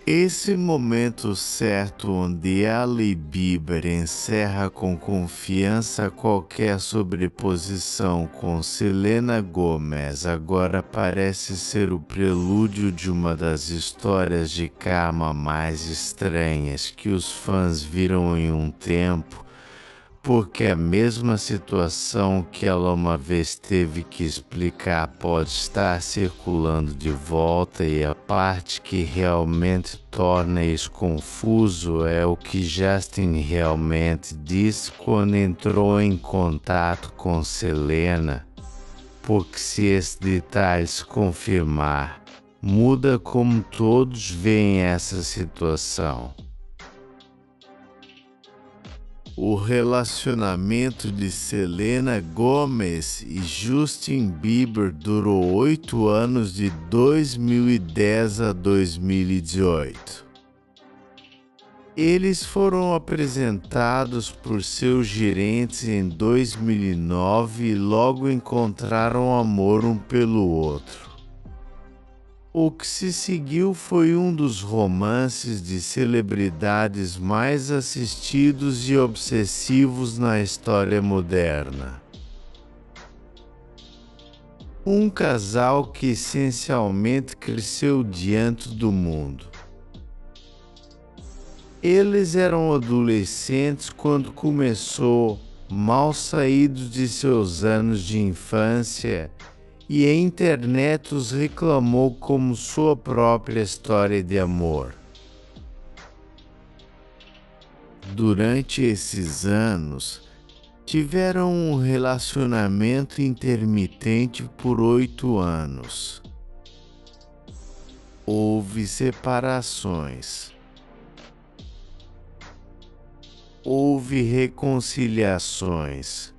Esse momento certo onde Ali Bieber encerra com confiança qualquer sobreposição com Selena Gomez agora parece ser o prelúdio de uma das histórias de karma mais estranhas que os fãs viram em um tempo, porque a mesma situação que ela uma vez teve que explicar pode estar circulando de volta e a parte que realmente torna isso confuso é o que Justin realmente disse quando entrou em contato com Selena, porque se esse detalhe se confirmar, muda como todos veem essa situação. O relacionamento de Selena Gomez e Justin Bieber durou 8 anos de 2010 a 2018. Eles foram apresentados por seus gerentes em 2009 e logo encontraram amor um pelo outro. O que se seguiu foi um dos romances de celebridades mais assistidos e obsessivos na história moderna. Um casal que essencialmente cresceu diante do mundo. Eles eram adolescentes quando começou, mal saídos de seus anos de infância, e a internet os reclamou como sua própria história de amor. Durante esses anos, tiveram um relacionamento intermitente por 8 anos. Houve separações. Houve reconciliações.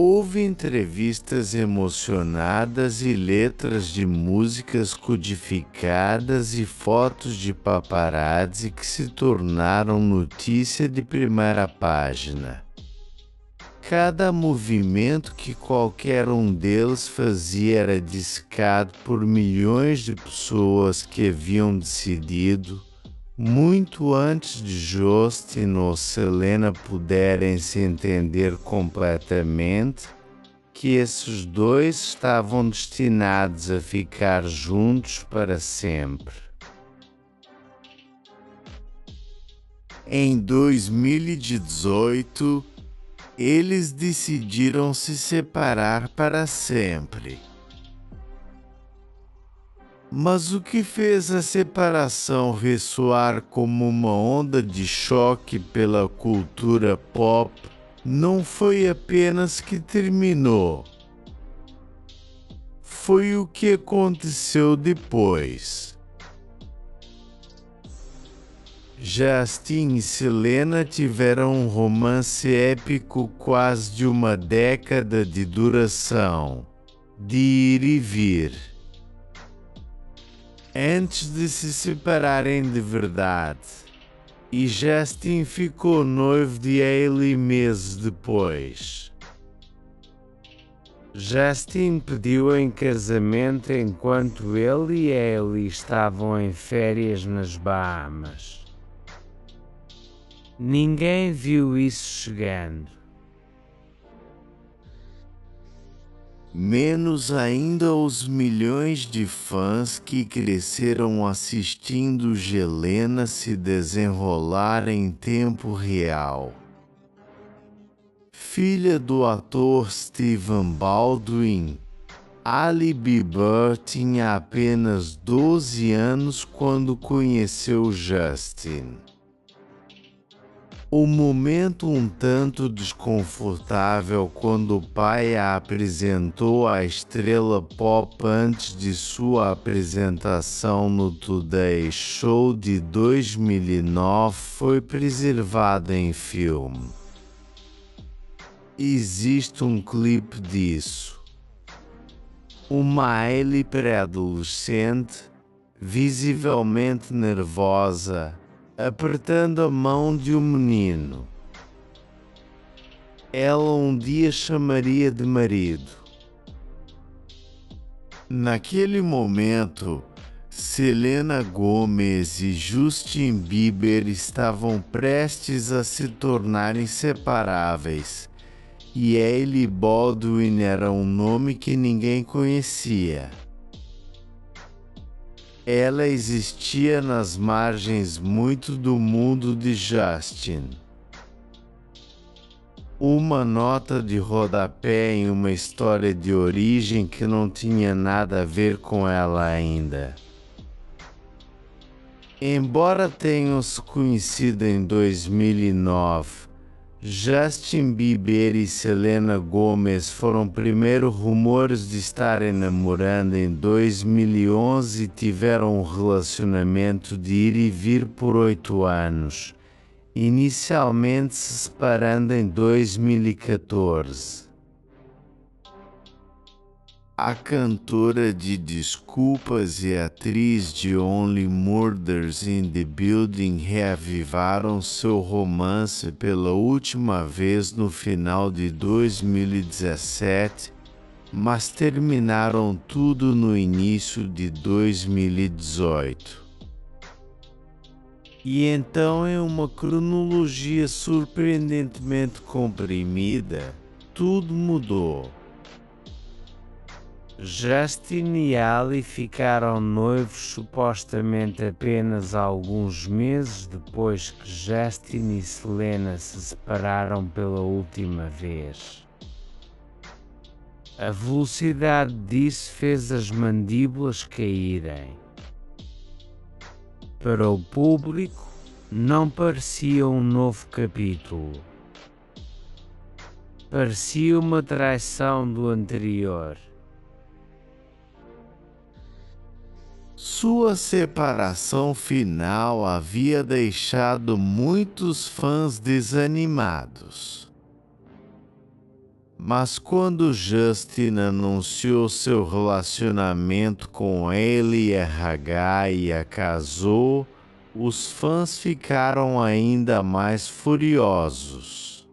Houve entrevistas emocionadas e letras de músicas codificadas e fotos de paparazzi que se tornaram notícia de primeira página. Cada movimento que qualquer um deles fazia era dissecado por milhões de pessoas que haviam decidido, muito antes de Justin ou Selena puderem se entender completamente, que esses dois estavam destinados a ficar juntos para sempre. Em 2018, eles decidiram se separar para sempre. Mas o que fez a separação ressoar como uma onda de choque pela cultura pop não foi apenas que terminou. Foi o que aconteceu depois. Justin e Selena tiveram um romance épico quase de uma década de duração, de ir e vir. Antes de se separarem de verdade, e Justin ficou noivo de Hailey meses depois. Justin pediu-a em casamento enquanto ele e Hailey estavam em férias nas Bahamas. Ninguém viu isso chegando. Menos ainda os milhões de fãs que cresceram assistindo Helena se desenrolar em tempo real. Filha do ator Stephen Baldwin, Ali Bieber tinha apenas 12 anos quando conheceu Justin. O momento um tanto desconfortável quando o pai a apresentou à estrela pop antes de sua apresentação no Today Show de 2009 foi preservado em filme. Existe um clipe disso. Uma Hailey pré-adolescente, visivelmente nervosa, apertando a mão de um menino. Ela um dia chamaria de marido. Naquele momento, Selena Gomez e Justin Bieber estavam prestes a se tornar inseparáveis, e Hailey Baldwin era um nome que ninguém conhecia. Ela existia nas margens muito do mundo de Justin. Uma nota de rodapé em uma história de origem que não tinha nada a ver com ela ainda. Embora tenham se conhecido em 2009, Justin Bieber e Selena Gomez foram primeiro rumores de estarem namorando em 2011 e tiveram um relacionamento de ir e vir por 8 anos, inicialmente se separando em 2014. A cantora de Desculpas e atriz de Only Murders in the Building reavivaram seu romance pela última vez no final de 2017, mas terminaram tudo no início de 2018. E então, em uma cronologia surpreendentemente comprimida, tudo mudou. Justin e Hailey ficaram noivos supostamente apenas alguns meses depois que Justin e Selena se separaram pela última vez. A velocidade disso fez as mandíbulas caírem. Para o público, não parecia um novo capítulo. Parecia uma traição do anterior. Sua separação final havia deixado muitos fãs desanimados. Mas quando Justin anunciou seu relacionamento com Hailey RH e a casou, os fãs ficaram ainda mais furiosos.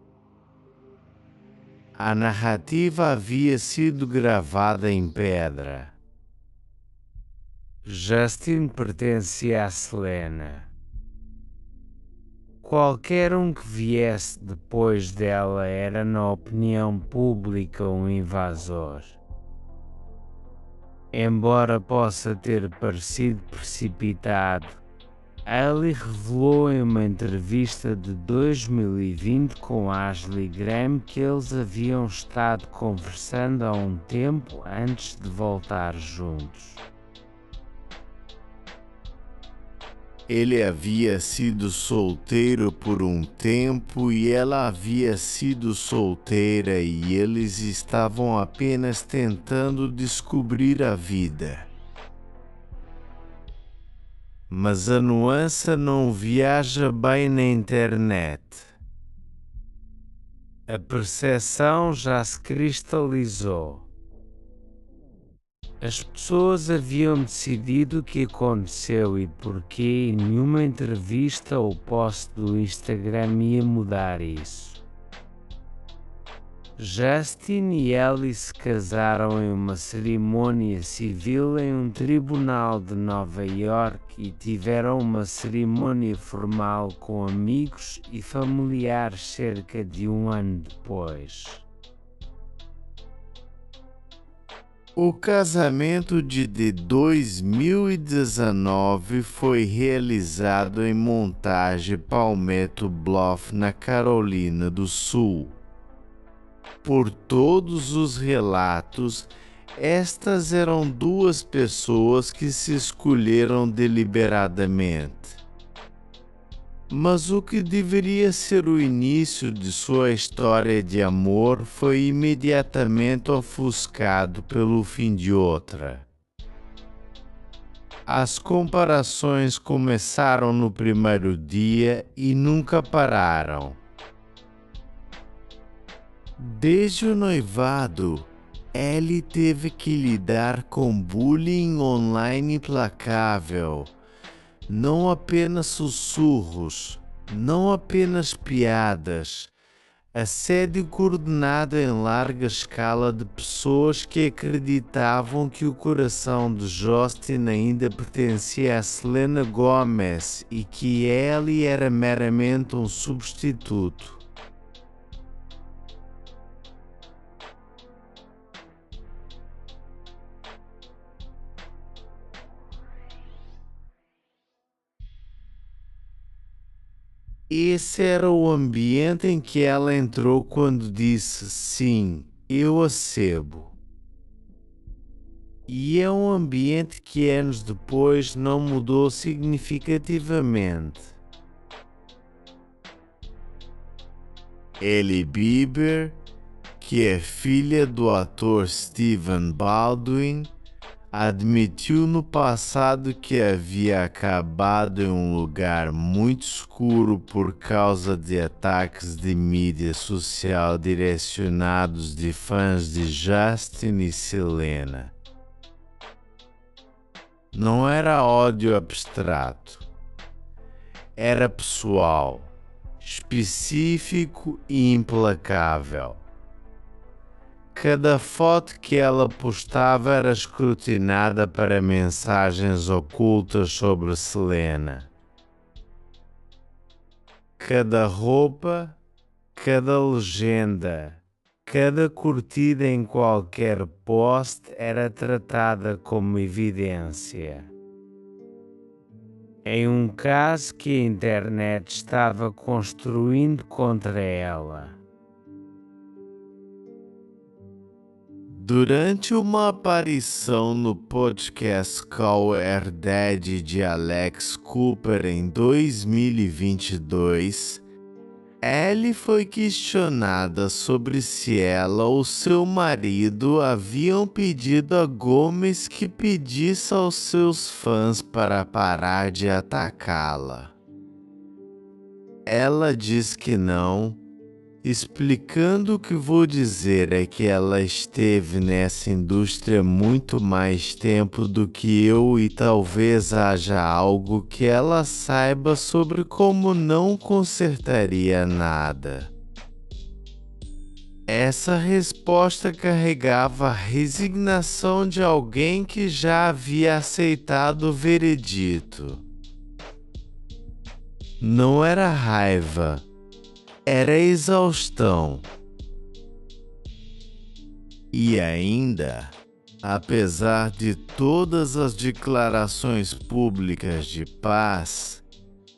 A narrativa havia sido gravada em pedra. Justin pertencia a Selena. Qualquer um que viesse depois dela era, na opinião pública, um invasor. Embora possa ter parecido precipitado, Hailey revelou em uma entrevista de 2020 com Ashley Graham que eles haviam estado conversando há um tempo antes de voltar juntos. Ele havia sido solteiro por um tempo e ela havia sido solteira e eles estavam apenas tentando descobrir a vida. Mas a nuance não viaja bem na internet. A percepção já se cristalizou. As pessoas haviam decidido o que aconteceu e porquê, e nenhuma entrevista ou post do Instagram ia mudar isso. Justin e Hailey se casaram em uma cerimônia civil em um tribunal de Nova York e tiveram uma cerimônia formal com amigos e familiares cerca de um ano depois. O casamento de 2019 foi realizado em Montage Palmetto Bluff, na Carolina do Sul. Por todos os relatos, estas eram duas pessoas que se escolheram deliberadamente. Mas o que deveria ser o início de sua história de amor foi imediatamente ofuscado pelo fim de outra. As comparações começaram no primeiro dia e nunca pararam. Desde o noivado, Hailey teve que lidar com bullying online implacável. Não apenas sussurros, não apenas piadas, Assédio coordenado em larga escala de pessoas que acreditavam que o coração de Justin ainda pertencia a Selena Gomez e que Ellie era meramente um substituto. Esse era o ambiente em que ela entrou quando disse sim, eu acebo. E é um ambiente que anos depois não mudou significativamente. Hailey Bieber, que é filha do ator Stephen Baldwin, admitiu no passado que havia acabado em um lugar muito escuro por causa de ataques de mídia social direcionados de fãs de Justin e Selena. Não era ódio abstrato. Era pessoal, específico e implacável. Cada foto que ela postava era escrutinada para mensagens ocultas sobre Selena. Cada roupa, cada legenda, cada curtida em qualquer post era tratada como evidência. Em um caso que a internet estava construindo contra ela. Durante uma aparição no podcast Call Her Daddy de Alex Cooper em 2022, Ellie foi questionada sobre se ela ou seu marido haviam pedido a Gomez que pedisse aos seus fãs para parar de atacá-la. Ela diz que não, explicando que vou dizer é que ela esteve nessa indústria muito mais tempo do que eu e talvez haja algo que ela saiba sobre como não consertaria nada. Essa resposta carregava a resignação de alguém que já havia aceitado o veredito. Não era raiva. Era exaustão. E ainda, apesar de todas as declarações públicas de paz,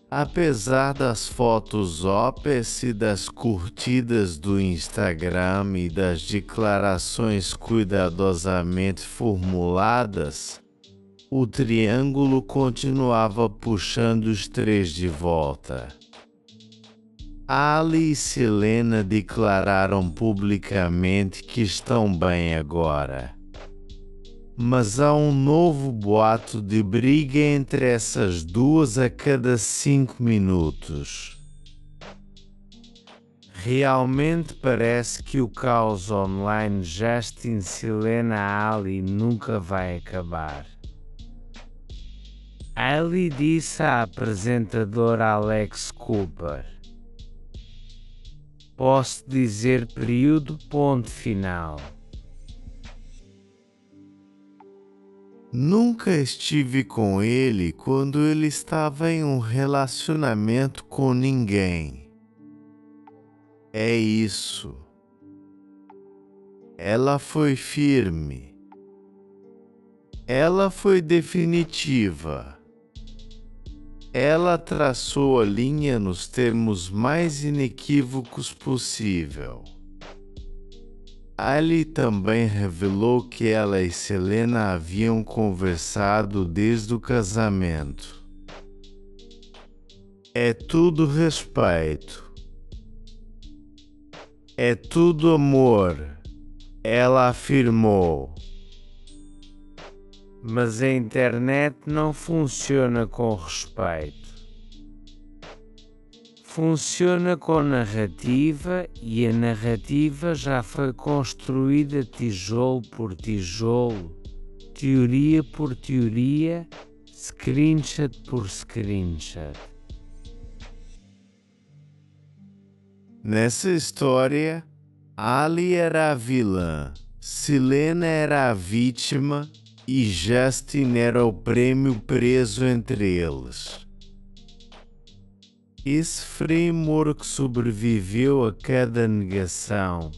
apesar das fotos óperas e das curtidas do Instagram e das declarações cuidadosamente formuladas, o triângulo continuava puxando os três de volta. Ali e Selena declararam publicamente que estão bem agora. Mas há um novo boato de briga entre essas duas a cada 5 minutos. Realmente parece que o caos online Justin Selena Ali nunca vai acabar. Ali disse à apresentadora Alex Cooper. Posso dizer ponto final. Nunca estive com ele quando ele estava em um relacionamento com ninguém. É isso. Ela foi firme. Ela foi definitiva. Ela traçou a linha nos termos mais inequívocos possível. Ali também revelou que ela e Selena haviam conversado desde o casamento. É tudo respeito. É tudo amor, ela afirmou. Mas a internet não funciona com respeito. Funciona com narrativa e a narrativa já foi construída tijolo por tijolo, teoria por teoria, screenshot por screenshot. Nessa história, Ali era a vilã, Selena era a vítima e Justin era o prêmio preso entre eles. Esse framework sobreviveu a cada negação,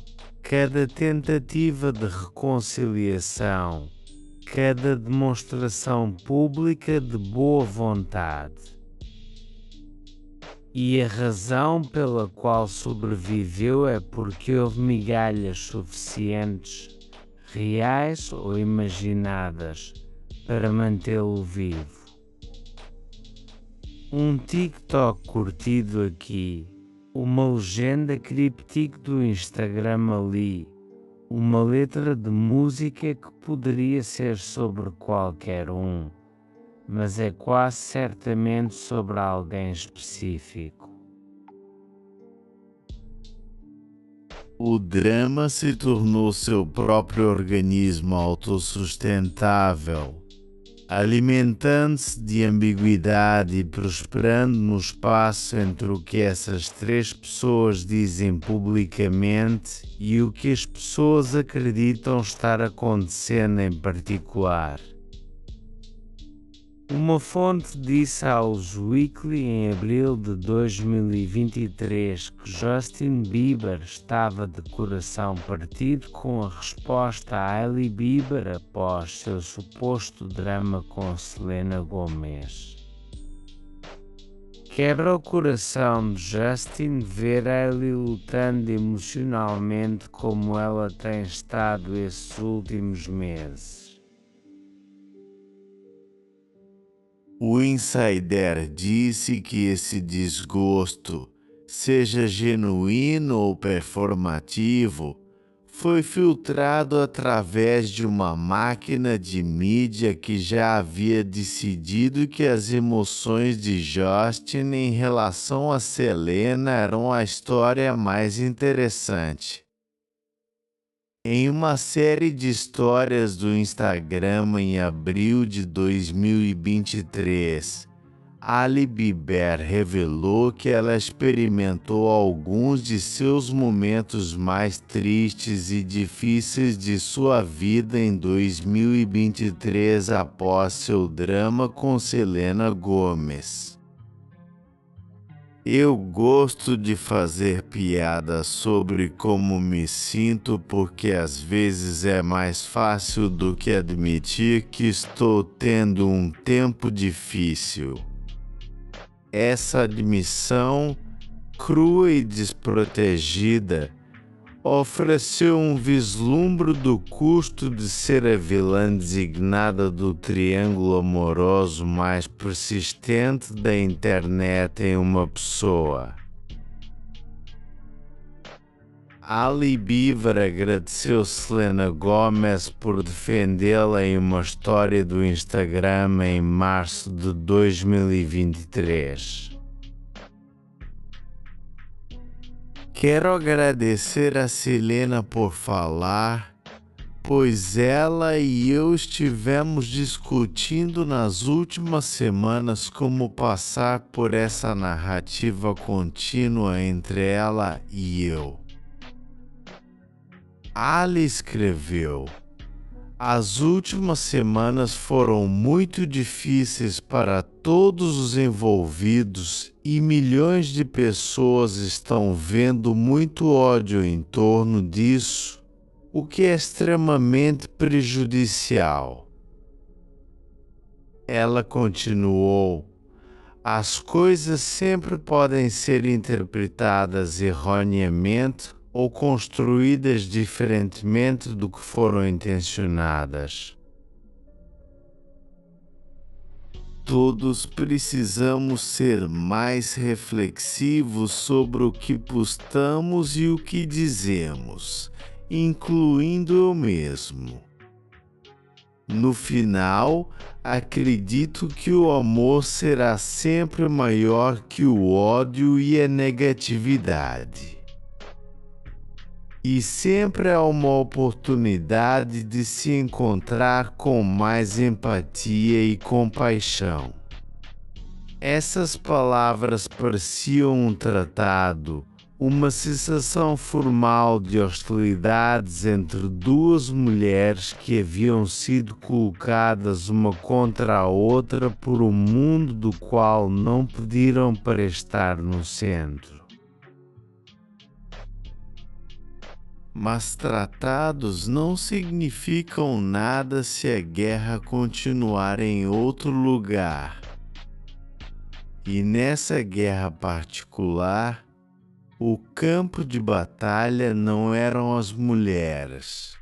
cada tentativa de reconciliação, cada demonstração pública de boa vontade. E a razão pela qual sobreviveu é porque houve migalhas suficientes, reais ou imaginadas, para mantê-lo vivo. Um TikTok curtido aqui, uma legenda críptica do Instagram ali, uma letra de música que poderia ser sobre qualquer um, mas é quase certamente sobre alguém específico. O drama se tornou seu próprio organismo autossustentável, alimentando-se de ambiguidade e prosperando no espaço entre o que essas três pessoas dizem publicamente e o que as pessoas acreditam estar acontecendo em particular. Uma fonte disse aos Weekly em abril de 2023 que Justin Bieber estava de coração partido com a resposta a Hailey Bieber após seu suposto drama com Selena Gomez. Quebra o coração de Justin ver Hailey lutando emocionalmente como ela tem estado esses últimos meses. O insider disse que esse desgosto, seja genuíno ou performativo, foi filtrado através de uma máquina de mídia que já havia decidido que as emoções de Justin em relação a Selena eram a história mais interessante. Em uma série de histórias do Instagram em abril de 2023, Hailey Bieber revelou que ela experimentou alguns de seus momentos mais tristes e difíceis de sua vida em 2023 após seu drama com Selena Gomez. Eu gosto de fazer piadas sobre como me sinto porque às vezes é mais fácil do que admitir que estou tendo um tempo difícil. Essa admissão, crua e desprotegida, ofereceu um vislumbre do custo de ser a vilã designada do triângulo amoroso mais persistente da internet em uma pessoa. Hailey Bieber agradeceu Selena Gomez por defendê-la em uma história do Instagram em março de 2023. Quero agradecer a Selena por falar, pois ela e eu estivemos discutindo nas últimas semanas como passar por essa narrativa contínua entre ela e eu. Ali escreveu: as últimas semanas foram muito difíceis para todos os envolvidos e milhões de pessoas estão vendo muito ódio em torno disso, o que é extremamente prejudicial. Ela continuou: as coisas sempre podem ser interpretadas erroneamente ou construídas diferentemente do que foram intencionadas. Todos precisamos ser mais reflexivos sobre o que postamos e o que dizemos, incluindo eu mesmo. No final, acredito que o amor será sempre maior que o ódio e a negatividade. E sempre há uma oportunidade de se encontrar com mais empatia e compaixão. Essas palavras pareciam um tratado, Uma sensação formal de hostilidades entre duas mulheres que haviam sido colocadas uma contra a outra por um mundo do qual não pediram para estar no centro. Mas tratados não significam nada se a guerra continuar em outro lugar. E nessa guerra particular, o campo de batalha não eram as mulheres.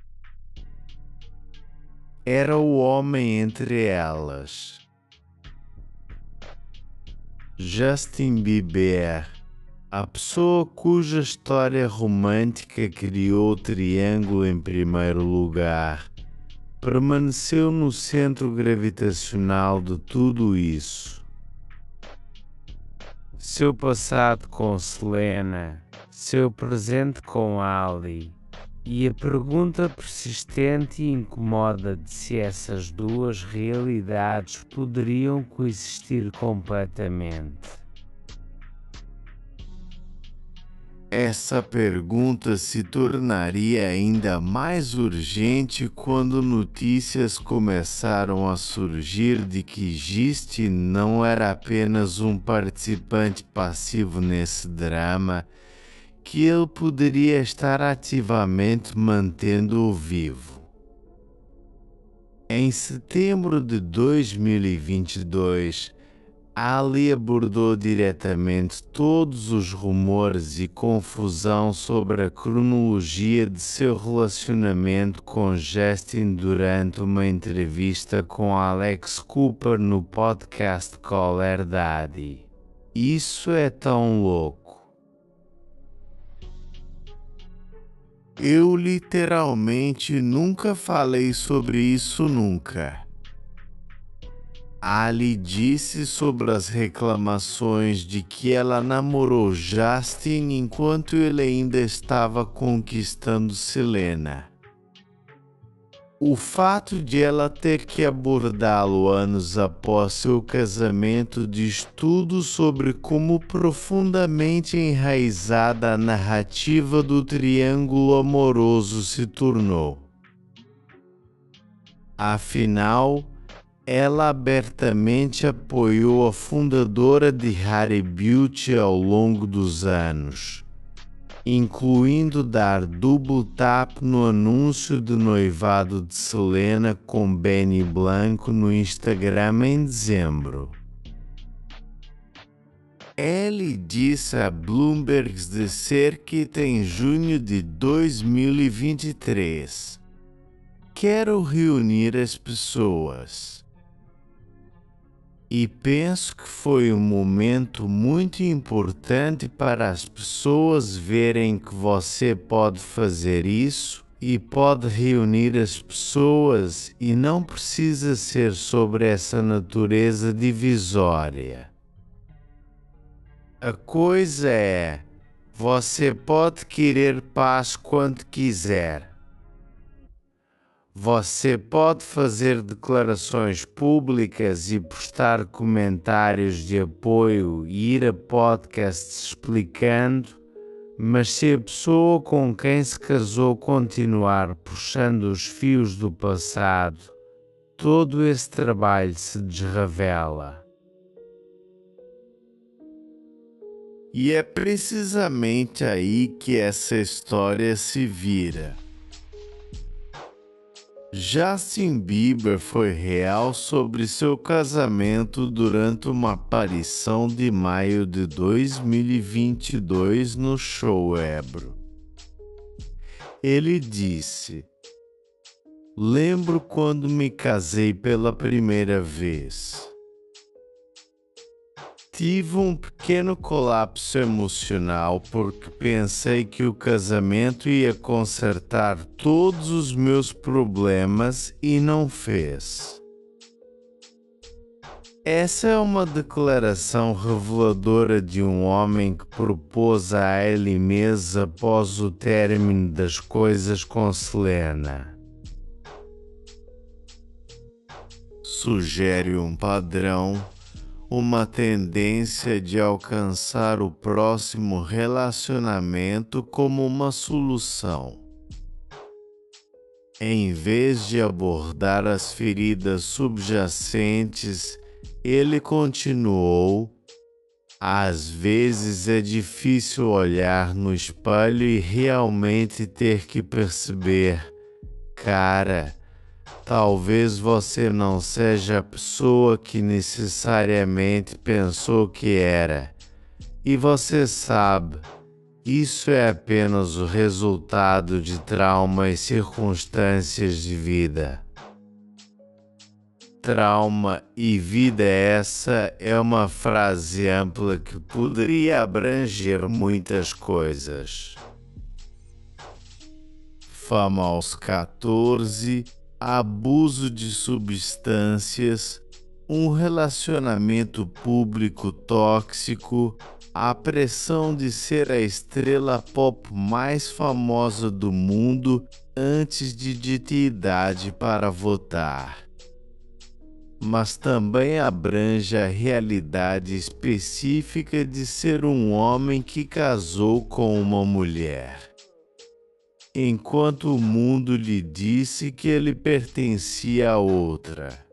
Era o homem entre elas. Justin Bieber, a pessoa cuja história romântica criou o triângulo em primeiro lugar, permaneceu no centro gravitacional de tudo isso. Seu passado com Selena, seu presente com Ali, e a pergunta persistente e incômoda de se essas duas realidades poderiam coexistir completamente. Essa pergunta se tornaria ainda mais urgente quando notícias começaram a surgir de que Justin não era apenas um participante passivo nesse drama, que ele poderia estar ativamente mantendo-o vivo. Em setembro de 2022, Ali abordou diretamente todos os rumores e confusão sobre a cronologia de seu relacionamento com Justin durante uma entrevista com Alex Cooper no podcast Call Her Daddy. Isso é tão louco. Eu literalmente nunca falei sobre isso nunca. Ali disse sobre as reclamações de que ela namorou Justin enquanto ele ainda estava conquistando Selena. O fato de ela ter que abordá-lo anos após seu casamento diz tudo sobre como profundamente enraizada a narrativa do triângulo amoroso se tornou. Afinal, ela abertamente apoiou a fundadora de Rare Beauty ao longo dos anos, incluindo dar double tap no anúncio de noivado de Selena com Benny Blanco no Instagram em dezembro. Ele disse a Bloomberg The Circuit em junho de 2023: "Quero reunir as pessoas. E penso que foi um momento muito importante para as pessoas verem que você pode fazer isso e pode reunir as pessoas e não precisa ser sobre essa natureza divisória. A coisa é, você pode querer paz quando quiser. Você pode fazer declarações públicas e postar comentários de apoio e ir a podcasts explicando, mas se a pessoa com quem se casou continuar puxando os fios do passado, todo esse trabalho se desravela." E é precisamente aí que essa história se vira. Justin Bieber foi real sobre seu casamento durante uma aparição de maio de 2022 no show Ebro. Ele disse: "Lembro quando me casei pela primeira vez. Tive um pequeno colapso emocional porque pensei que o casamento ia consertar todos os meus problemas e não fez." Essa é uma declaração reveladora de um homem que propôs a ele meses após o término das coisas com Selena. Sugere um padrão, uma tendência de alcançar o próximo relacionamento como uma solução. Em vez de abordar as feridas subjacentes, ele continuou: às vezes é difícil olhar no espelho e realmente ter que perceber, cara, talvez você não seja a pessoa que necessariamente pensou que era. E você sabe, isso é apenas o resultado de trauma e circunstâncias de vida. Trauma e vida, essa é uma frase ampla que poderia abranger muitas coisas. Fama aos 14, abuso de substâncias, um relacionamento público tóxico, a pressão de ser a estrela pop mais famosa do mundo antes de ter idade para votar. Mas também abrange a realidade específica de ser um homem que casou com uma mulher, enquanto o mundo lhe disse que ele pertencia a outra.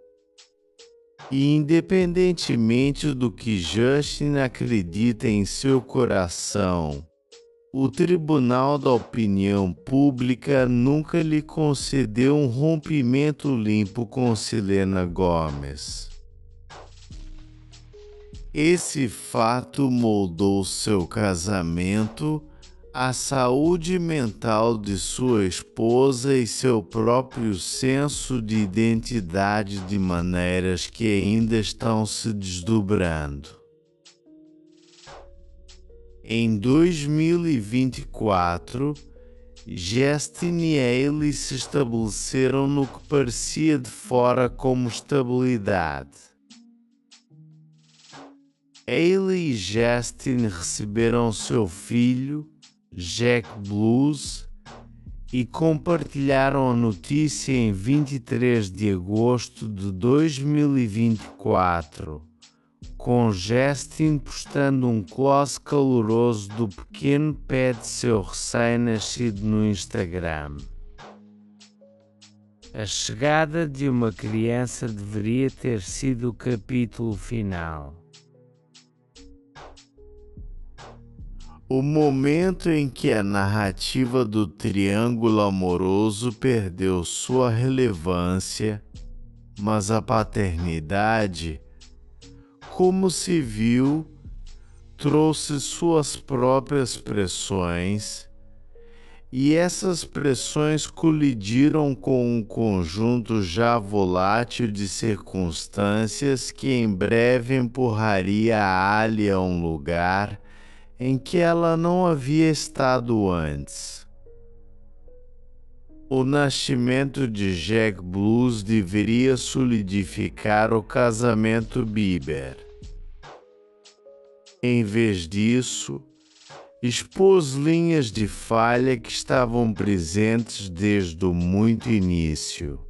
E independentemente do que Justin acredita em seu coração, o Tribunal da Opinião Pública nunca lhe concedeu um rompimento limpo com Selena Gomez. Esse fato moldou seu casamento, a saúde mental de sua esposa e seu próprio senso de identidade de maneiras que ainda estão se desdobrando. Em 2024, Justin e Hailey se estabeleceram no que parecia de fora como estabilidade. Hailey e Justin receberam seu filho, Jack Blues, e compartilharam a notícia em 23 de agosto de 2024, com Justin postando um close caloroso do pequeno pé de seu recém-nascido no Instagram. A chegada de uma criança deveria ter sido o capítulo final. O momento em que a narrativa do triângulo amoroso perdeu sua relevância, mas a paternidade, como se viu, trouxe suas próprias pressões, e essas pressões colidiram com um conjunto já volátil de circunstâncias que em breve empurraria a Ali a um lugar em que ela não havia estado antes. O nascimento de Jack Blues deveria solidificar o casamento Bieber. Em vez disso, expôs linhas de falha que estavam presentes desde o muito início.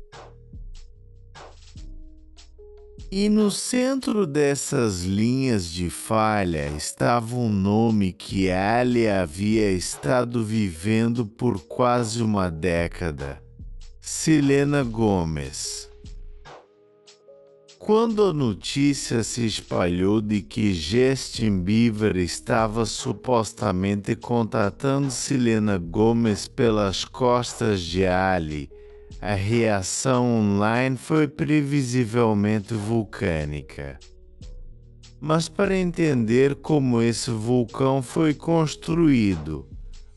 E no centro dessas linhas de falha estava um nome que Ali havia estado vivendo por quase uma década: Selena Gomez. Quando a notícia se espalhou de que Justin Bieber estava supostamente contatando Selena Gomez pelas costas de Ali, a reação online foi previsivelmente vulcânica. Mas para entender como esse vulcão foi construído,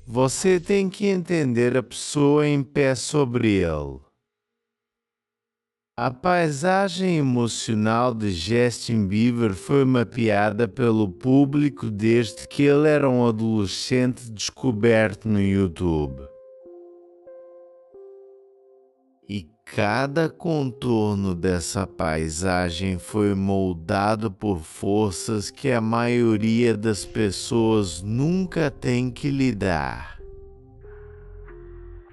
você tem que entender a pessoa em pé sobre ele. A paisagem emocional de Justin Bieber foi mapeada pelo público desde que ele era um adolescente descoberto no YouTube. E cada contorno dessa paisagem foi moldado por forças que a maioria das pessoas nunca tem que lidar.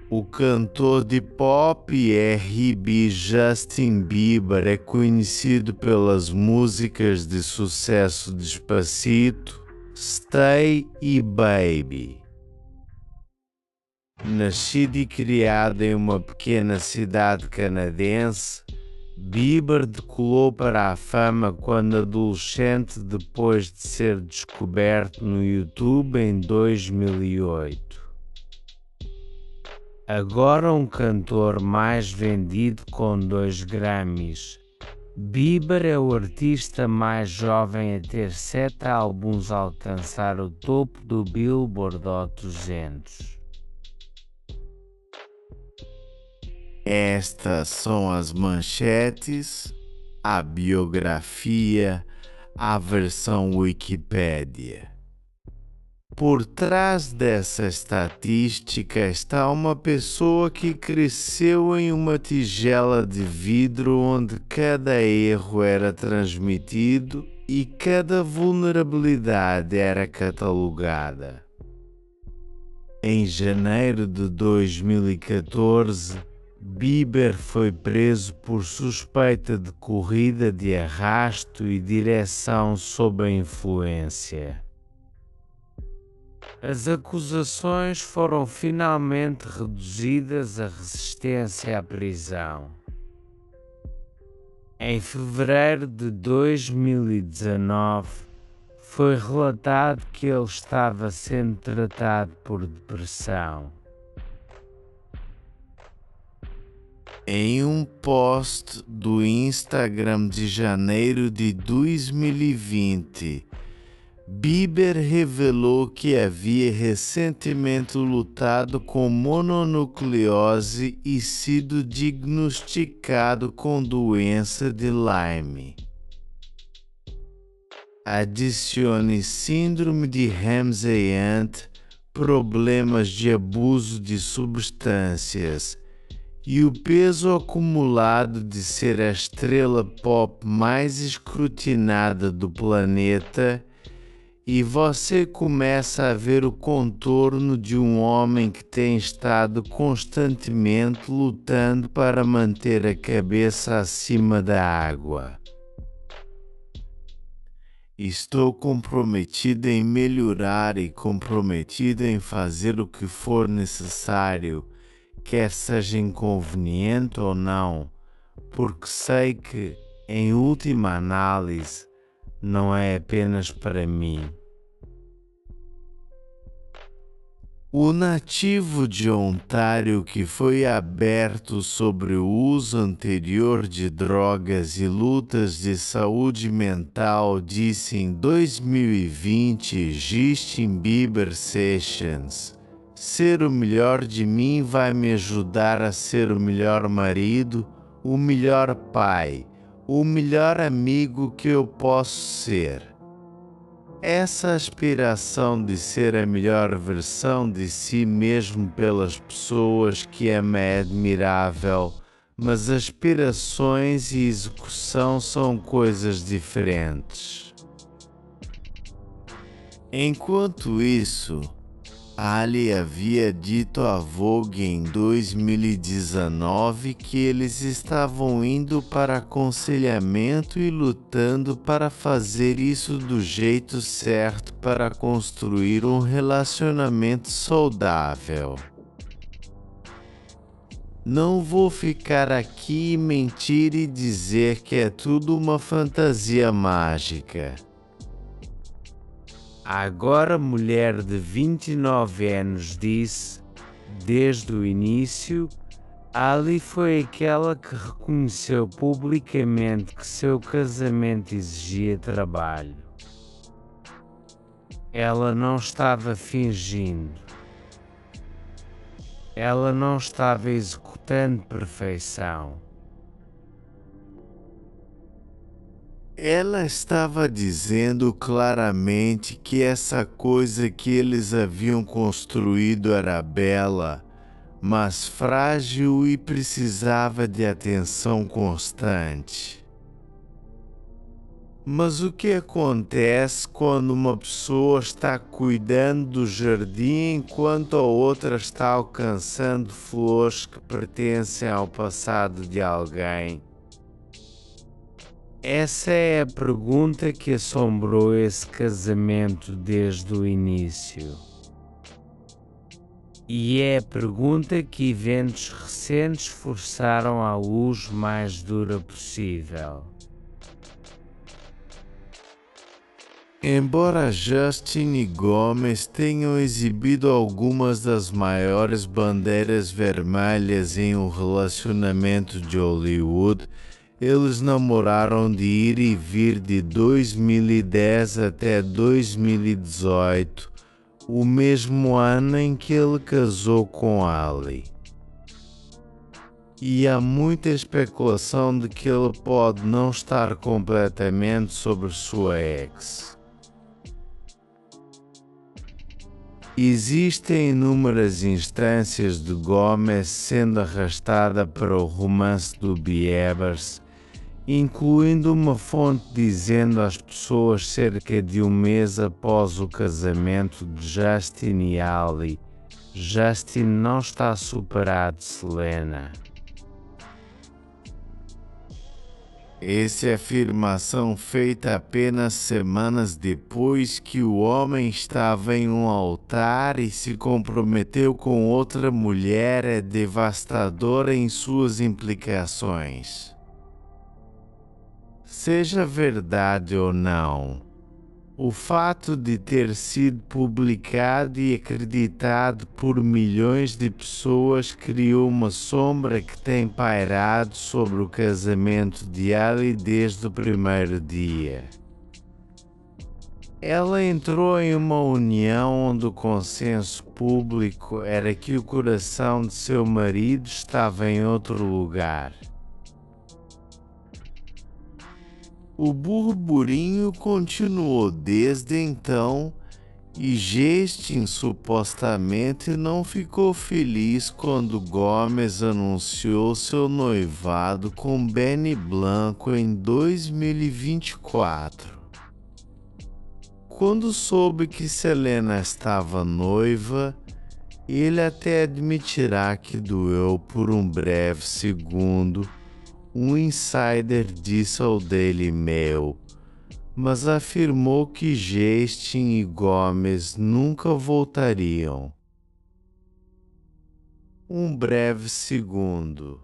O cantor de pop e R&B Justin Bieber é conhecido pelas músicas de sucesso Despacito, Stay e Baby. Nascido e criado em uma pequena cidade canadense, Bieber decolou para a fama quando adolescente depois de ser descoberto no YouTube em 2008. Agora um cantor mais vendido com 2 Grammys, Bieber é o artista mais jovem a ter 7 álbuns a alcançar o topo do Billboard Hot 200. Estas são as manchetes, a biografia, a versão Wikipédia. Por trás dessa estatística está uma pessoa que cresceu em uma tigela de vidro onde cada erro era transmitido e cada vulnerabilidade era catalogada. Em janeiro de 2014, Bieber foi preso por suspeita de corrida de arrasto e direção sob a influência. As acusações foram finalmente reduzidas à resistência à prisão. Em fevereiro de 2019, foi relatado que ele estava sendo tratado por depressão. Em um post do Instagram de janeiro de 2020, Bieber revelou que havia recentemente lutado com mononucleose e sido diagnosticado com doença de Lyme. Adicione síndrome de Ramsay-Hunt, problemas de abuso de substâncias e o peso acumulado de ser a estrela pop mais escrutinada do planeta, e você começa a ver o contorno de um homem que tem estado constantemente lutando para manter a cabeça acima da água. Estou comprometida em melhorar e comprometida em fazer o que for necessário, quer seja inconveniente ou não, porque sei que, em última análise, não é apenas para mim. O nativo de Ontário que foi aberto sobre o uso anterior de drogas e lutas de saúde mental disse em 2020 Justin Bieber Sessions: "Ser o melhor de mim vai me ajudar a ser o melhor marido, o melhor pai, o melhor amigo que eu posso ser." Essa aspiração de ser a melhor versão de si mesmo pelas pessoas que ama é admirável, mas aspirações e execução são coisas diferentes. Enquanto isso, Ali havia dito à Vogue em 2019 que eles estavam indo para aconselhamento e lutando para fazer isso do jeito certo para construir um relacionamento saudável. Não vou ficar aqui e mentir e dizer que é tudo uma fantasia mágica. A agora mulher de 29 anos disse, desde o início, Ali foi aquela que reconheceu publicamente que seu casamento exigia trabalho. Ela não estava fingindo. Ela não estava executando perfeição. Ela estava dizendo claramente que essa coisa que eles haviam construído era bela, mas frágil e precisava de atenção constante. Mas o que acontece quando uma pessoa está cuidando do jardim enquanto a outra está alcançando flores que pertencem ao passado de alguém? Essa é a pergunta que assombrou esse casamento desde o início. E é a pergunta que eventos recentes forçaram à luz mais dura possível. Embora Justin e Gomez tenham exibido algumas das maiores bandeiras vermelhas em um relacionamento de Hollywood, eles namoraram de ir e vir de 2010 até 2018, o mesmo ano em que ele casou com Ali. E há muita especulação de que ele pode não estar completamente sobre sua ex. Existem inúmeras instâncias de Gomez sendo arrastada para o romance do Biebers, incluindo uma fonte dizendo às pessoas cerca de um mês após o casamento de Justin e Ali: Justin não está superado, Selena. Essa é afirmação feita apenas semanas depois que o homem estava em um altar e se comprometeu com outra mulher é devastadora em suas implicações. Seja verdade ou não, o fato de ter sido publicado e acreditado por milhões de pessoas criou uma sombra que tem pairado sobre o casamento de Ali desde o primeiro dia. Ela entrou em uma união onde o consenso público era que o coração de seu marido estava em outro lugar. O burburinho continuou desde então, e Justin supostamente não ficou feliz quando Gomez anunciou seu noivado com Benny Blanco em 2024. Quando soube que Selena estava noiva, ele até admitirá que doeu por um breve segundo. Um insider disse ao Daily Mail, mas afirmou que Justin e Gomez nunca voltariam. Um breve segundo.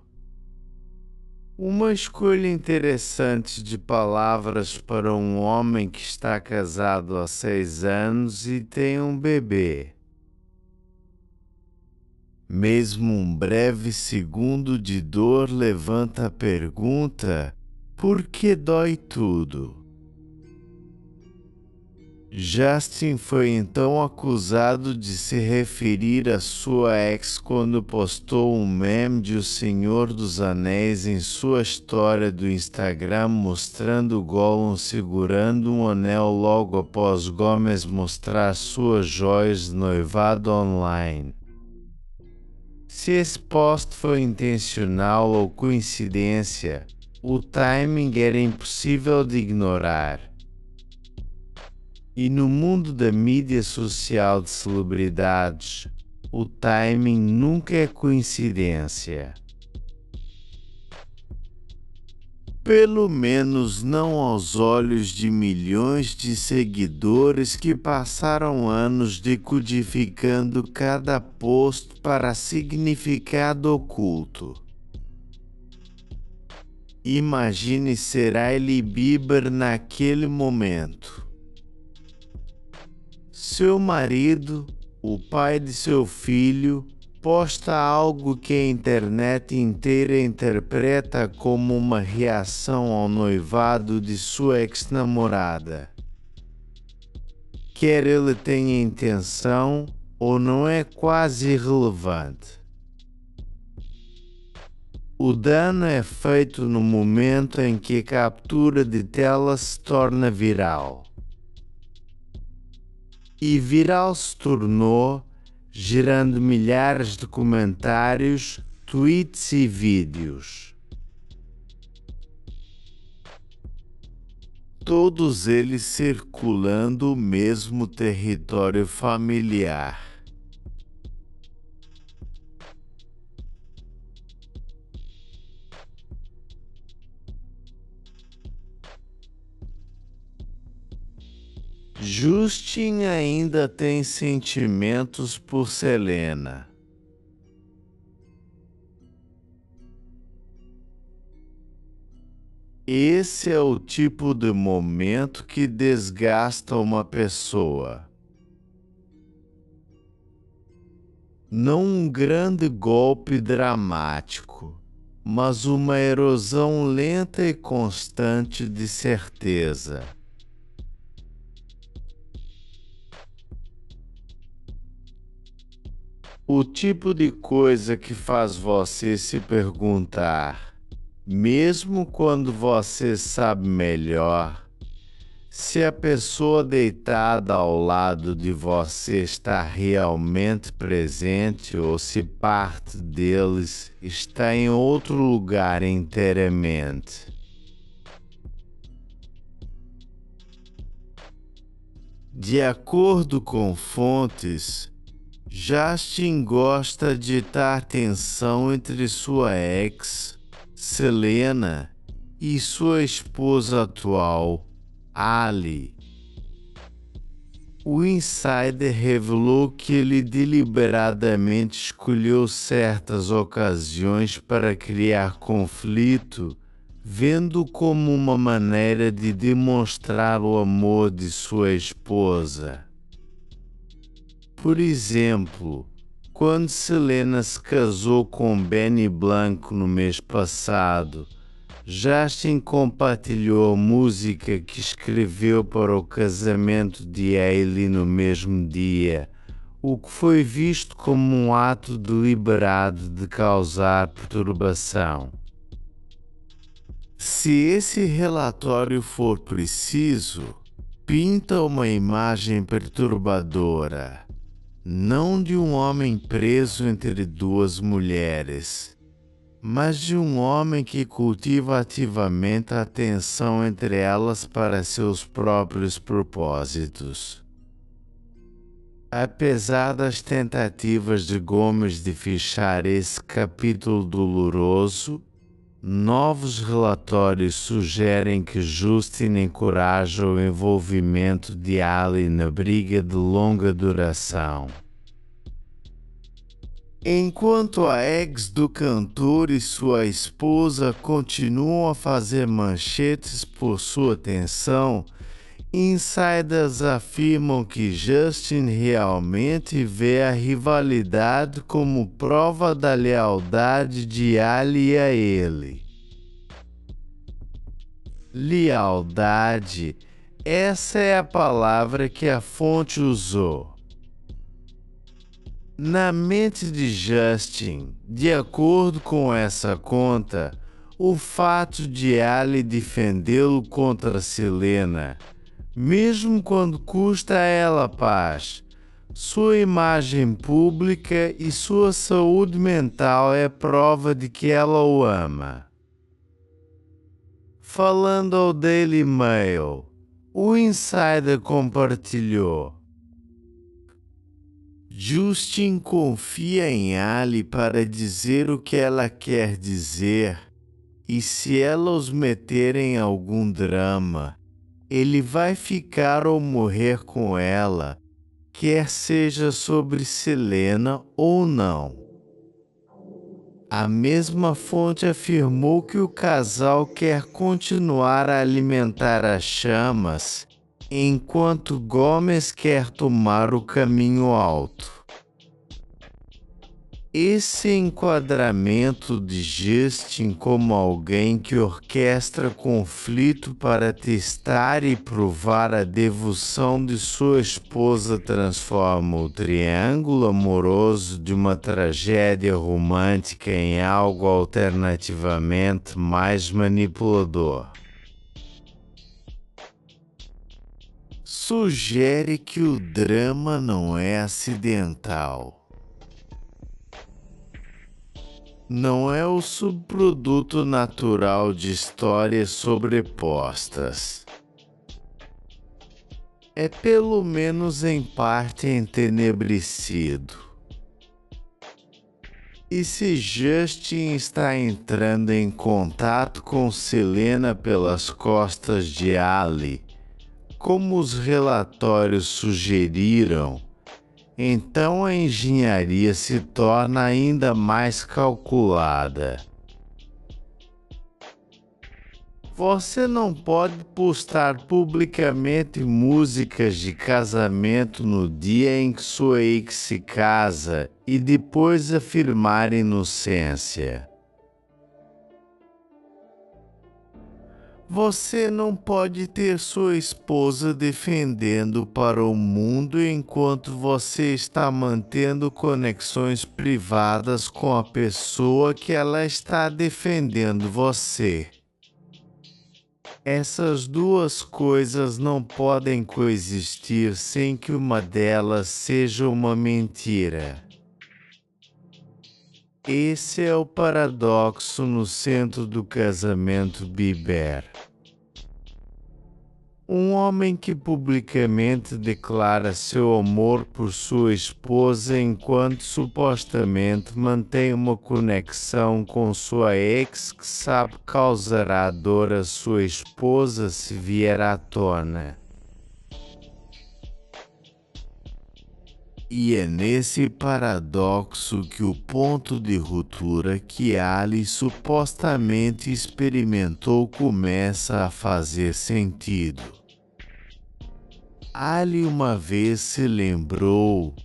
Uma escolha interessante de palavras para um homem que está casado há 6 anos e tem um bebê. Mesmo um breve segundo de dor levanta a pergunta: por que dói tudo? Justin foi então acusado de se referir à sua ex quando postou um meme de O Senhor dos Anéis em sua história do Instagram mostrando Gollum segurando um anel logo após Gomez mostrar suas joias de noivado online. Se esse post foi intencional ou coincidência, o timing era impossível de ignorar. E no mundo da mídia social de celebridades, o timing nunca é coincidência. Pelo menos não aos olhos de milhões de seguidores que passaram anos decodificando cada post para significado oculto. Imagine ser Hailey Bieber naquele momento. Seu marido, o pai de seu filho, posta algo que a internet inteira interpreta como uma reação ao noivado de sua ex-namorada. Quer ele tenha intenção ou não é quase irrelevante. O dano é feito no momento em que a captura de tela se torna viral. E viral se tornou, gerando milhares de comentários, tweets e vídeos. todos eles circulando o mesmo território familiar. Justin ainda tem sentimentos por Selena. Esse é o tipo de momento que desgasta uma pessoa. Não um grande golpe dramático, mas uma erosão lenta e constante de certeza. O tipo de coisa que faz você se perguntar, mesmo quando você sabe melhor, se a pessoa deitada ao lado de você está realmente presente ou se parte deles está em outro lugar inteiramente. De acordo com fontes, Justin gosta de dar tensão entre sua ex, Selena, e sua esposa atual, Ali. O insider revelou que ele deliberadamente escolheu certas ocasiões para criar conflito, vendo como uma maneira de demonstrar o amor de sua esposa. Por exemplo, quando Selena se casou com Benny Blanco no mês passado, Justin compartilhou a música que escreveu para o casamento de Hailey no mesmo dia, o que foi visto como um ato deliberado de causar perturbação. Se esse relatório for preciso, pinta uma imagem perturbadora, não de um homem preso entre duas mulheres, mas de um homem que cultiva ativamente a tensão entre elas para seus próprios propósitos. Apesar das tentativas de Gomes de fechar esse capítulo doloroso, novos relatórios sugerem que Justin encoraja o envolvimento de Ali na briga de longa duração. Enquanto a ex do cantor e sua esposa continuam a fazer manchetes por sua tensão, insiders afirmam que Justin realmente vê a rivalidade como prova da lealdade de Ali a ele. Lealdade, essa é a palavra que a fonte usou. Na mente de Justin, de acordo com essa conta, o fato de Ali defendê-lo contra Selena, mesmo quando custa a ela a paz, sua imagem pública e sua saúde mental é prova de que ela o ama. Falando ao Daily Mail, o insider compartilhou: Justin confia em Ali para dizer o que ela quer dizer, e se ela os meter em algum drama, ele vai ficar ou morrer com ela, quer seja sobre Selena ou não. A mesma fonte afirmou que o casal quer continuar a alimentar as chamas, enquanto Gomes quer tomar o caminho alto. Esse enquadramento de Justin como alguém que orquestra conflito para testar e provar a devoção de sua esposa transforma o triângulo amoroso de uma tragédia romântica em algo alternativamente mais manipulador. Sugere que o drama não é acidental. Não é o subproduto natural de histórias sobrepostas. é pelo menos em parte entenebrecido. E se Justin está entrando em contato com Selena pelas costas de Ali, como os relatórios sugeriram, então a engenharia se torna ainda mais calculada. Você não pode postar publicamente músicas de casamento no dia em que sua ex se casa e depois afirmar inocência. Você não pode ter sua esposa defendendo para o mundo enquanto você está mantendo conexões privadas com a pessoa que ela está defendendo você. Essas duas coisas não podem coexistir sem que uma delas seja uma mentira. Esse é o paradoxo no centro do casamento Bieber. Um homem que publicamente declara seu amor por sua esposa enquanto supostamente mantém uma conexão com sua ex que sabe causará dor à sua esposa se vier à tona. E é nesse paradoxo que o ponto de ruptura que Ali supostamente experimentou começa a fazer sentido. Ali uma vez se lembrou: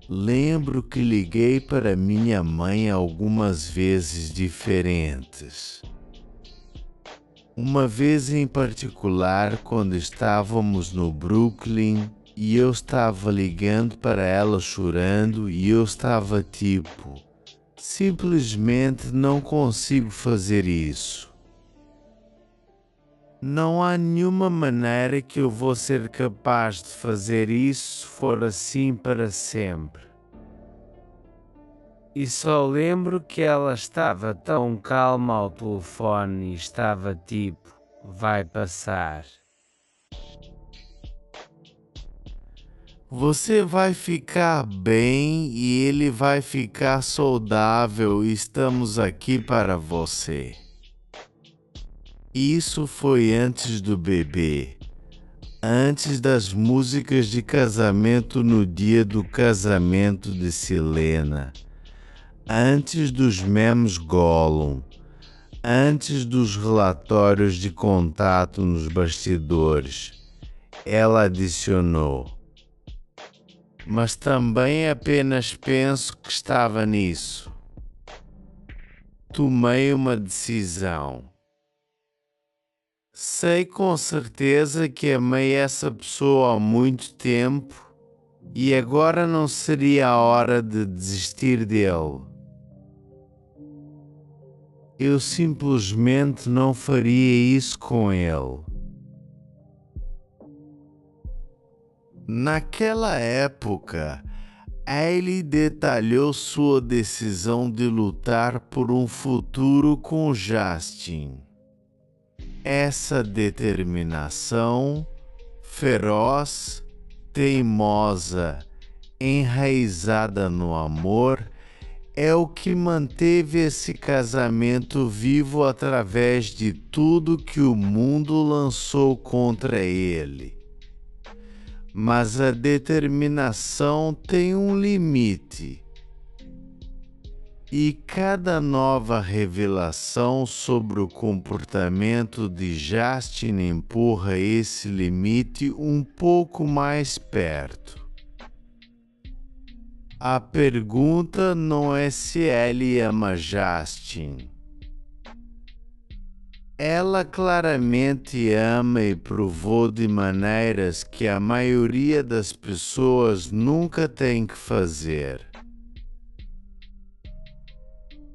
lembro que liguei para minha mãe algumas vezes diferentes. Uma vez em particular quando estávamos no Brooklyn, e eu estava ligando para ela chorando e eu estava tipo, simplesmente não consigo fazer isso. Não há nenhuma maneira que eu vou ser capaz de fazer isso se for assim para sempre. E só lembro que ela estava tão calma ao telefone e estava tipo, vai passar. Você vai ficar bem e ele vai ficar saudável e estamos aqui para você. Isso foi antes do bebê. Antes das músicas de casamento no dia do casamento de Selena. Antes dos memes Gollum. Antes dos relatórios de contato nos bastidores. Ela adicionou. Mas também apenas penso que estava nisso. Tomei uma decisão. Sei com certeza que amei essa pessoa há muito tempo e agora não seria a hora de desistir dele. Eu simplesmente não faria isso com ele. Naquela época, Hailey detalhou sua decisão de lutar por um futuro com Justin. Essa determinação, feroz, teimosa, enraizada no amor, é o que manteve esse casamento vivo através de tudo que o mundo lançou contra ele. Mas a determinação tem um limite. E cada nova revelação sobre o comportamento de Justin empurra esse limite um pouco mais perto. A pergunta não é se ele ama Justin. Ela claramente ama e provou de maneiras que a maioria das pessoas nunca tem que fazer.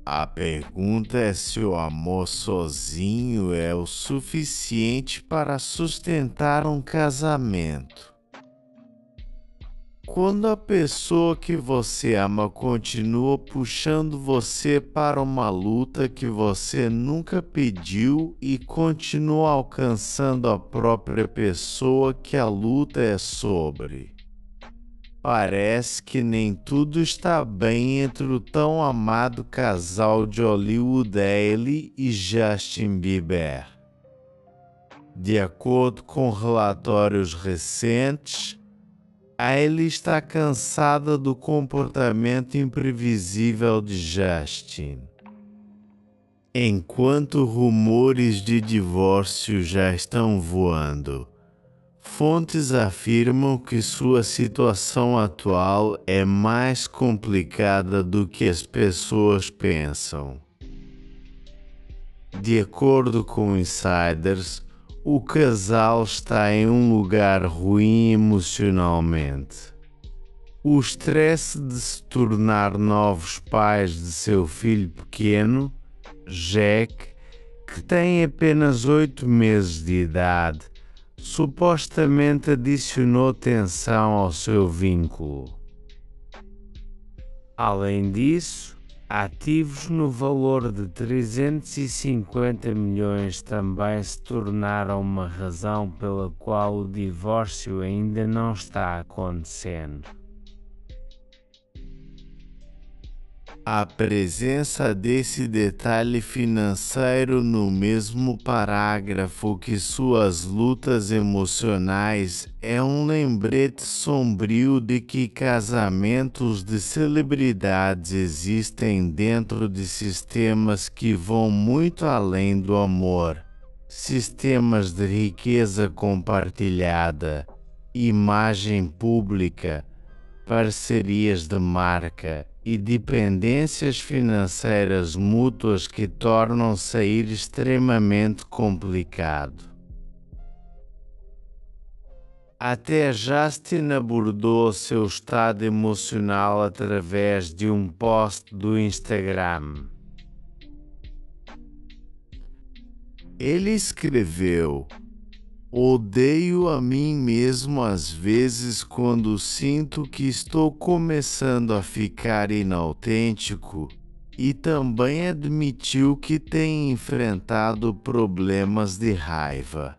A pergunta é se o amor sozinho é o suficiente para sustentar um casamento. quando a pessoa que você ama continua puxando você para uma luta que você nunca pediu e continua alcançando a própria pessoa que a luta é sobre. Parece que nem tudo está bem entre o tão amado casal de Hollywood Hailey e Justin Bieber. De acordo com relatórios recentes, Hailey está cansada do comportamento imprevisível de Justin. Enquanto rumores de divórcio já estão voando, fontes afirmam que sua situação atual é mais complicada do que as pessoas pensam. De acordo com insiders, o casal está em um lugar ruim emocionalmente. O estresse de se tornar novos pais de seu filho pequeno, Jack, que tem apenas 8 meses de idade, supostamente adicionou tensão ao seu vínculo. Além disso, ativos no valor de 350 milhões também se tornaram uma razão pela qual o divórcio ainda não está acontecendo. A presença desse detalhe financeiro no mesmo parágrafo que suas lutas emocionais é um lembrete sombrio de que casamentos de celebridades existem dentro de sistemas que vão muito além do amor, sistemas de riqueza compartilhada, imagem pública, parcerias de marca e dependências financeiras mútuas que tornam sair extremamente complicado. Até Justin abordou seu estado emocional através de um post do Instagram. Ele escreveu: "Odeio a mim mesmo às vezes quando sinto que estou começando a ficar inautêntico", e também admitiu que tem enfrentado problemas de raiva.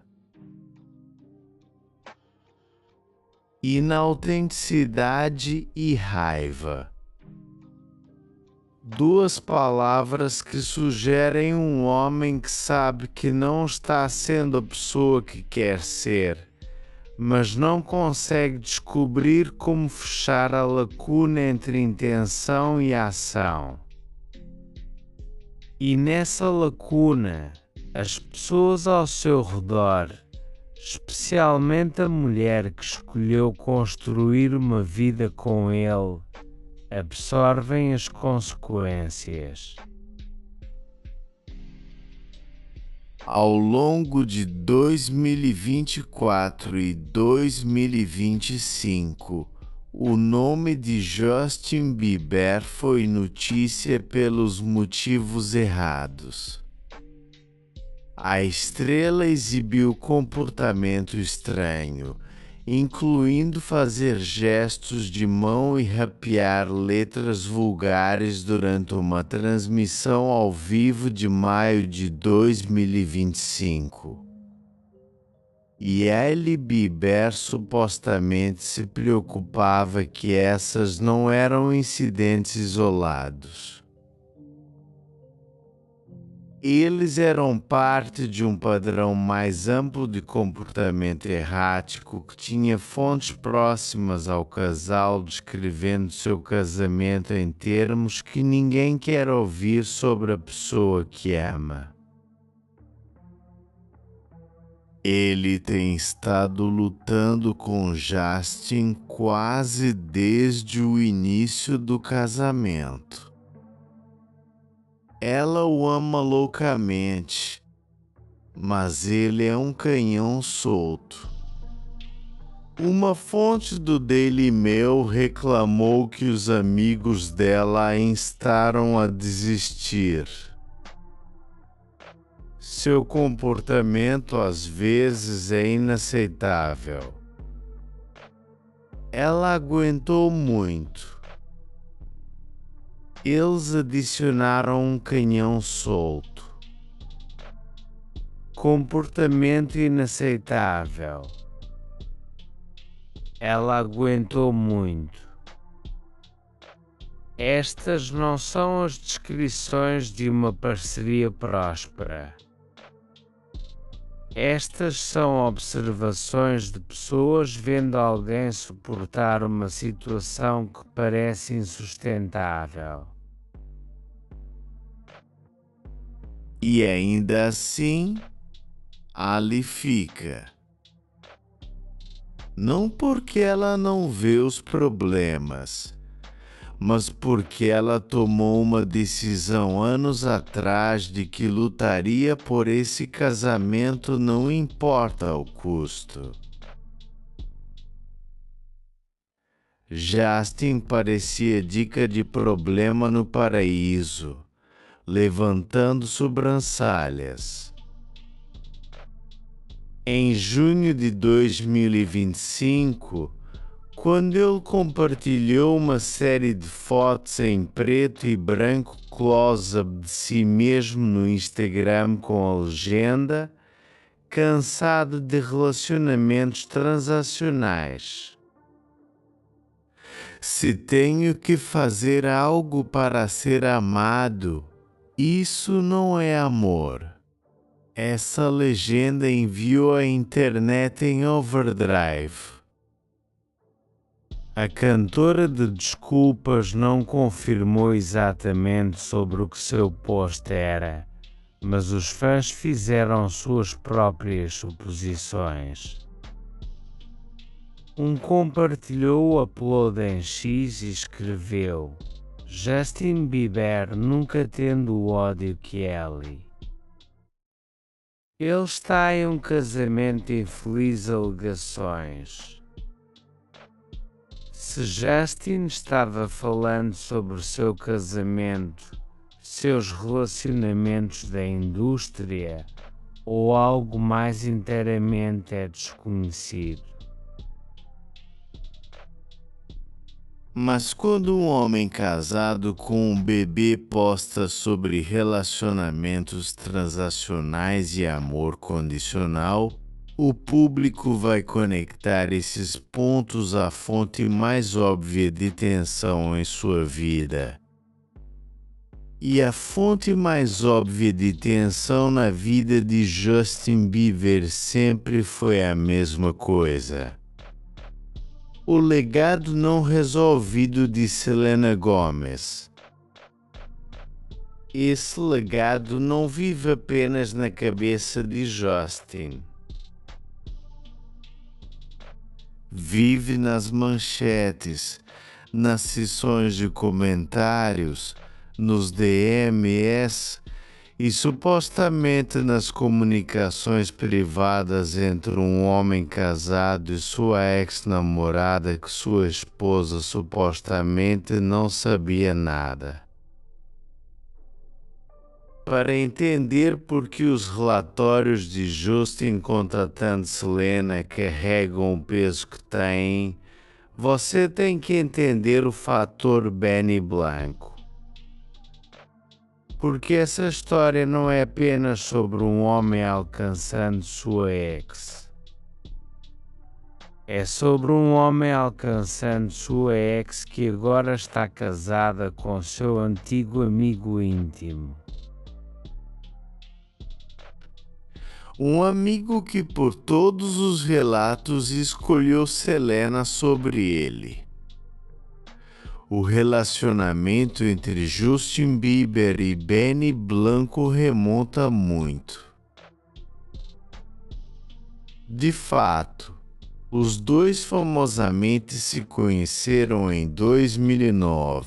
Inautenticidade e raiva. Duas palavras que sugerem um homem que sabe que não está sendo a pessoa que quer ser, mas não consegue descobrir como fechar a lacuna entre intenção e ação. E nessa lacuna, as pessoas ao seu redor, especialmente a mulher que escolheu construir uma vida com ele, absorvem as consequências. Ao longo de 2024 e 2025, o nome de Justin Bieber foi notícia pelos motivos errados. A estrela exibiu comportamento estranho, incluindo fazer gestos de mão e rapear letras vulgares durante uma transmissão ao vivo de maio de 2025. E Hailey Bieber supostamente se preocupava que essas não eram incidentes isolados. Eles eram parte de um padrão mais amplo de comportamento errático que tinha fontes próximas ao casal descrevendo seu casamento em termos que ninguém quer ouvir sobre a pessoa que ama. Ele tem estado lutando com Justin quase desde o início do casamento. Ela o ama loucamente, mas ele é um canhão solto. Uma fonte do Daily Mail reclamou que os amigos dela a instaram a desistir. Seu comportamento às vezes é inaceitável. Ela aguentou muito. Eles adicionaram um canhão solto. Comportamento inaceitável. Ela aguentou muito. Estas não são as descrições de uma parceria próspera. Estas são observações de pessoas vendo alguém suportar uma situação que parece insustentável. E ainda assim, ali fica. Não porque ela não vê os problemas, mas porque ela tomou uma decisão anos atrás de que lutaria por esse casamento, não importa o custo. Justin parecia dica de problema no paraíso, levantando sobrancelhas. Em junho de 2025, quando ele compartilhou uma série de fotos em preto e branco close-up de si mesmo no Instagram com a legenda "Cansado de relacionamentos transacionais. Se tenho que fazer algo para ser amado, isso não é amor." Essa legenda enviou a internet em overdrive. A cantora de desculpas não confirmou exatamente sobre o que seu post era, mas os fãs fizeram suas próprias suposições. Um compartilhou o upload em X e escreveu: Justin Bieber nunca tendo o ódio que Ellie. Ele está em um casamento infeliz. Alegações. Se Justin estava falando sobre seu casamento, seus relacionamentos da indústria, ou algo mais inteiramente é desconhecido. Mas quando um homem casado com um bebê posta sobre relacionamentos transacionais e amor condicional, o público vai conectar esses pontos à fonte mais óbvia de tensão em sua vida. E a fonte mais óbvia de tensão na vida de Justin Bieber sempre foi a mesma coisa: o legado não resolvido de Selena Gomez. Esse legado não vive apenas na cabeça de Justin. Vive nas manchetes, nas sessões de comentários, nos DMs e supostamente nas comunicações privadas entre um homem casado e sua ex-namorada que sua esposa supostamente não sabia nada. Para entender por que os relatórios de Justin contratando Selena carregam o peso que têm, você tem que entender o fator Benny Blanco. Porque essa história não é apenas sobre um homem alcançando sua ex. É sobre um homem alcançando sua ex que agora está casada com seu antigo amigo íntimo. Um amigo que, por todos os relatos, escolheu Selena sobre ele. O relacionamento entre Justin Bieber e Benny Blanco remonta muito. De fato, os dois famosamente se conheceram em 2009,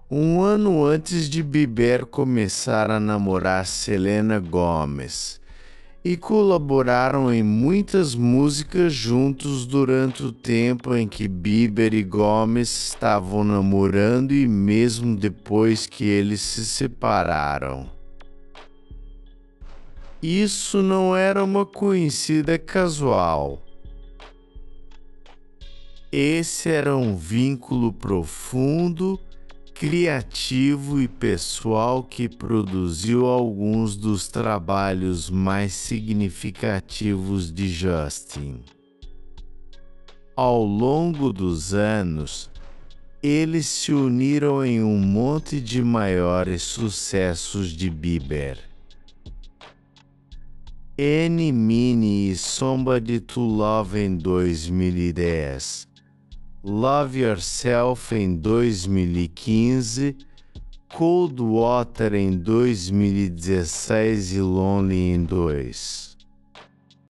um ano antes de Bieber começar a namorar Selena Gomez, e colaboraram em muitas músicas juntos durante o tempo em que Bieber e Gomez estavam namorando e mesmo depois que eles se separaram. Isso não era uma coincidência casual. Esse era um vínculo profundo, criativo e pessoal que produziu alguns dos trabalhos mais significativos de Justin. Ao longo dos anos, eles se uniram em um monte de maiores sucessos de Bieber. Any Mini e Somebody to Love em 2010, Love Yourself em 2015, Cold Water em 2016 e Lonely em 2015.